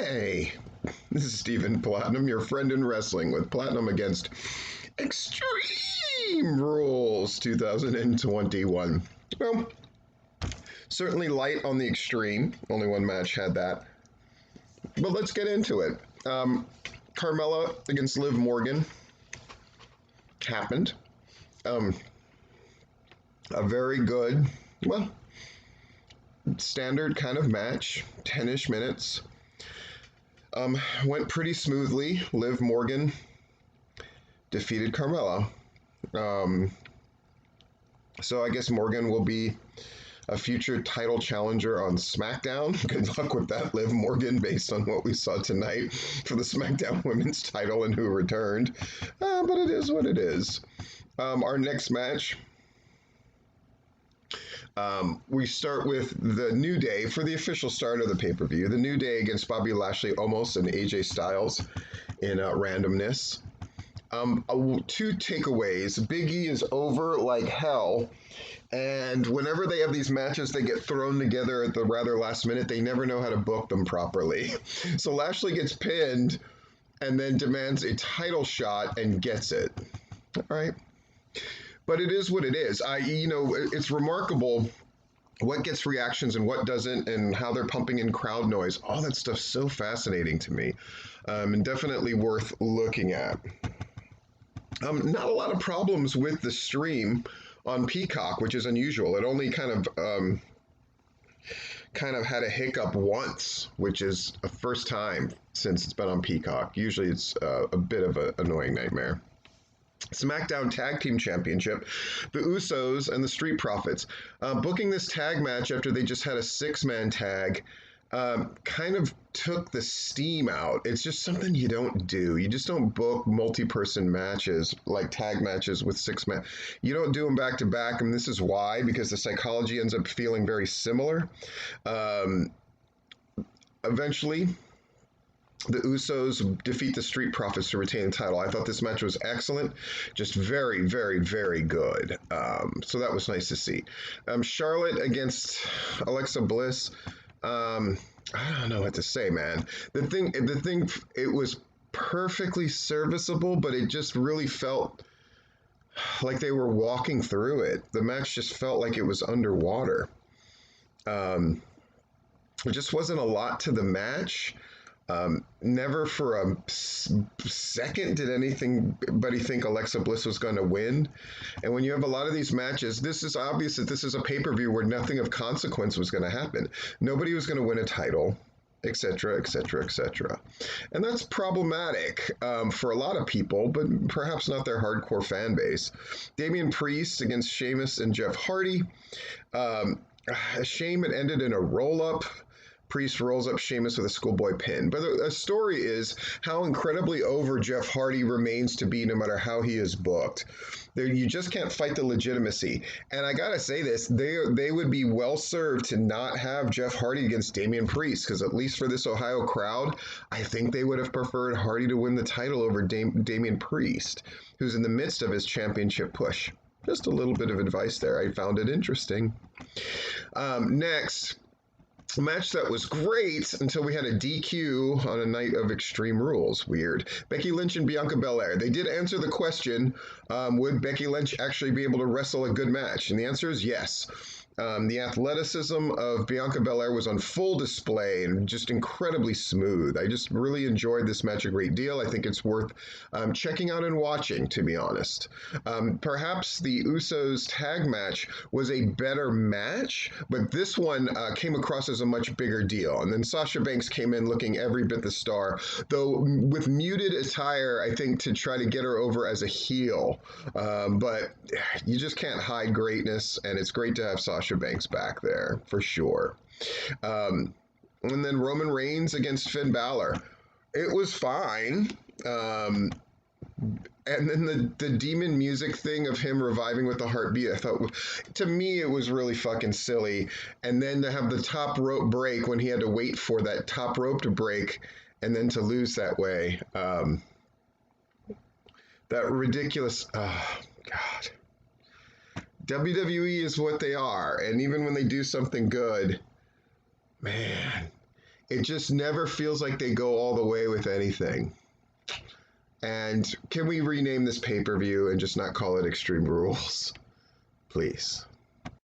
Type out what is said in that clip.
Hey, this is Stephen Platinum, your friend in wrestling, with Platinum against Extreme Rules 2021. Well, certainly light on the extreme. Only one match had that. But let's get into it. Carmela against Liv Morgan happened. A very good, well, standard kind of match, 10-ish minutes. Went pretty smoothly. Liv Morgan defeated Carmela. So I guess Morgan will be a future title challenger on SmackDown. Good luck with that, Liv Morgan, based on what we saw tonight for the SmackDown Women's title and who returned. But it is what it is. Our next match, we start with the New Day for the official start of the pay-per-view. The New Day against Bobby Lashley, Omos, and AJ Styles in randomness. Two takeaways. Big E is over like hell, and whenever they have these matches, they get thrown together at the rather last minute. They never know how to book them properly. So Lashley gets pinned and then demands a title shot and gets it. All right. But it is what it is. It's remarkable what gets reactions and what doesn't, and how they're pumping in crowd noise. All that stuff's so fascinating to me, and definitely worth looking at. Not a lot of problems with the stream on Peacock, which is unusual. It only kind of had a hiccup once, which is a first time since it's been on Peacock. Usually it's a bit of an annoying nightmare. SmackDown Tag Team Championship, the Usos and the Street Profits. Booking this tag match after they just had a six-man tag kind of took the steam out. It's just something you don't do. You just don't book multi-person matches, like tag matches with six-man. You don't do them back-to-back, and this is why, because the psychology ends up feeling very similar. Eventually, the Usos defeat the Street Profits to retain the title. I thought this match was excellent, just very, very, very good. So that was nice to see. Charlotte against Alexa Bliss. I don't know what to say, man. The thing, it was perfectly serviceable, but it just really felt like they were walking through it. The match just felt like it was underwater. There just wasn't a lot to the match. Never for a second did anybody think Alexa Bliss was going to win. And when you have a lot of these matches, this is obvious that this is a pay-per-view where nothing of consequence was going to happen. Nobody was going to win a title, etc., etc., etc. And that's problematic for a lot of people, but perhaps not their hardcore fan base. Damien Priest against Sheamus and Jeff Hardy. Shame it ended in a roll-up. Priest rolls up Sheamus with a schoolboy pin. But the story is how incredibly over Jeff Hardy remains to be, no matter how he is booked. You just can't fight the legitimacy. And I gotta say this, they would be well served to not have Jeff Hardy against Damien Priest, because at least for this Ohio crowd, I think they would have preferred Hardy to win the title over Damien Priest, who's in the midst of his championship push. Just a little bit of advice there. I found it interesting. Next, a match that was great until we had a DQ on a night of Extreme Rules. Weird. Becky Lynch and Bianca Bel-Air. They did answer the question, would Becky Lynch actually be able to wrestle a good match? And the answer is yes. The athleticism of Bianca Belair was on full display and just incredibly smooth. I just really enjoyed this match a great deal. I think it's worth checking out and watching, to be honest. Perhaps the Usos tag match was a better match, but this one came across as a much bigger deal. And then Sasha Banks came in looking every bit the star, though with muted attire, I think, to try to get her over as a heel. But you just can't hide greatness, and it's great to have Sasha Banks back there, for sure. And then Roman Reigns against Finn Balor. It was fine. And then the demon music thing of him reviving with the heartbeat, I thought, to me, it was really fucking silly. And then to have the top rope break when he had to wait for that top rope to break and then to lose that way. That ridiculous, oh, God. WWE is what they are. And even when they do something good, man, It just never feels like they go all the way with anything. And can we rename this pay-per-view and just not call it Extreme Rules? Please.